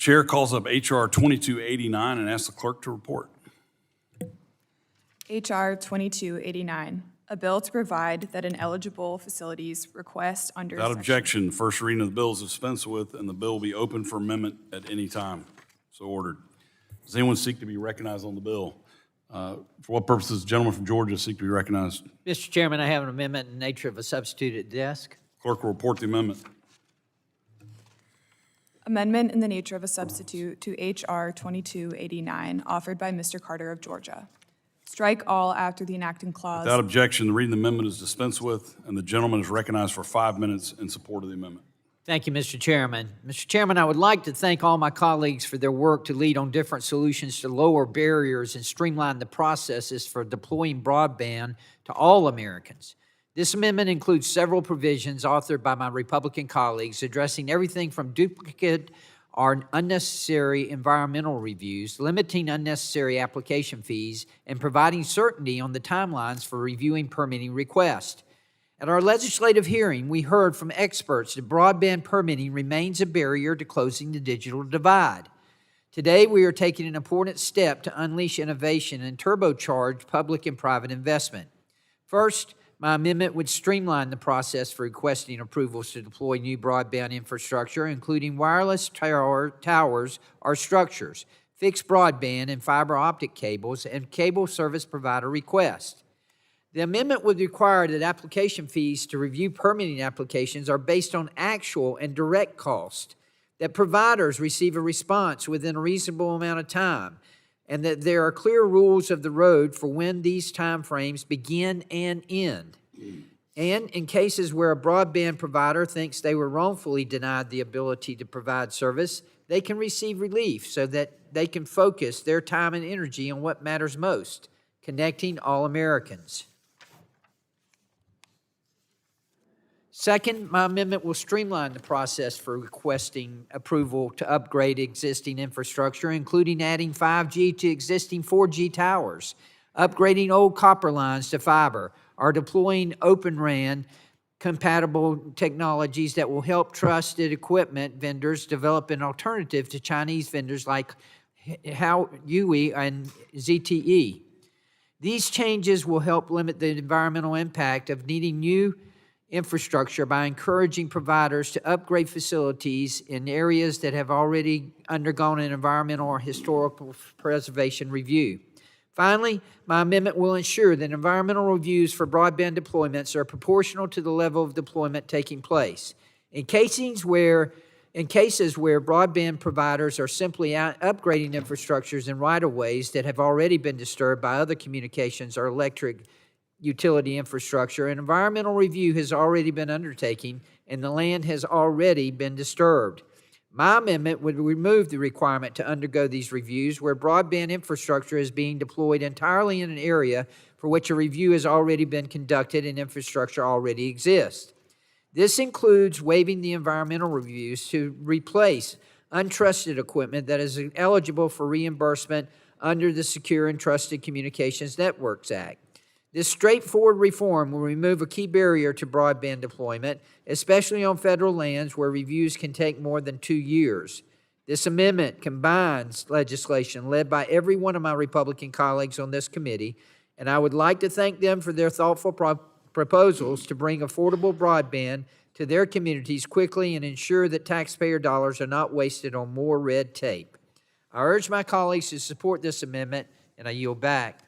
Chair calls up H.R. 2289 and asks the clerk to report. H.R. 2289, a bill to provide that an eligible facilities request under Without section... objection, first reading of the bill is dispensed with, and the bill will be open for amendment at any time. So ordered. Does anyone seek to be recognized on the bill? For what purposes does the gentleman from Georgia seek to be recognized? Mr. Chairman, I have an amendment in the nature of a substitute at the desk. Clerk will report the amendment. Amendment in the nature of a substitute to H.R. 2289, offered by Mr. Carter of Georgia. Strike all after the enacting clause. Without objection, the reading of the amendment is dispensed with, and the gentleman is recognized for 5 minutes in support of the amendment. Thank you, Mr. Chairman. Mr. Chairman, I would like to thank all my colleagues for their work to lead on different solutions to lower barriers and streamline the processes for deploying broadband to all Americans. This amendment includes several provisions authored by my Republican colleagues addressing everything from duplicate or unnecessary environmental reviews, limiting unnecessary application fees, and providing certainty on the timelines for reviewing permitting requests. At our legislative hearing, we heard from experts that broadband permitting remains a barrier to closing the digital divide. Today, we are taking an important step to unleash innovation and turbocharge public and private investment. First, my amendment would streamline the process for requesting approvals to deploy new broadband infrastructure, including wireless towers or structures, fixed broadband and fiber optic cables, and cable service provider requests. The amendment would require that application fees to review permitting applications are based on actual and direct cost, that providers receive a response within a reasonable amount of time, and that there are clear rules of the road for when these timeframes begin and end. And in cases where a broadband provider thinks they were wrongfully denied the ability to provide service, they can receive relief so that they can focus their time and energy on what matters most, connecting all Americans. Second, my amendment will streamline the process for requesting approval to upgrade existing infrastructure, including adding 5G to existing 4G towers, upgrading old copper lines to fiber, or deploying Open RAN compatible technologies that will help trusted equipment vendors develop an alternative to Chinese vendors like Huawei and ZTE. These changes will help limit the environmental impact of needing new infrastructure by encouraging providers to upgrade facilities in areas that have already undergone an environmental or historical preservation review. Finally, my amendment will ensure that environmental reviews for broadband deployments are proportional to the level of deployment taking place. In cases where broadband providers are simply upgrading infrastructures in right-of-ways that have already been disturbed by other communications or electric utility infrastructure, an environmental review has already been undertaken and the land has already been disturbed. My amendment would remove the requirement to undergo these reviews where broadband infrastructure is being deployed entirely in an area for which a review has already been conducted and infrastructure already exists. This includes waiving the environmental reviews to replace untrusted equipment that is eligible for reimbursement under the Secure and Trusted Communications Networks Act. This straightforward reform will remove a key barrier to broadband deployment, especially on federal lands where reviews can take more than 2 years. This amendment combines legislation led by every one of my Republican colleagues on this committee, and I would like to thank them for their thoughtful proposals to bring affordable broadband to their communities quickly and ensure that taxpayer dollars are not wasted on more red tape. I urge my colleagues to support this amendment, and I yield back.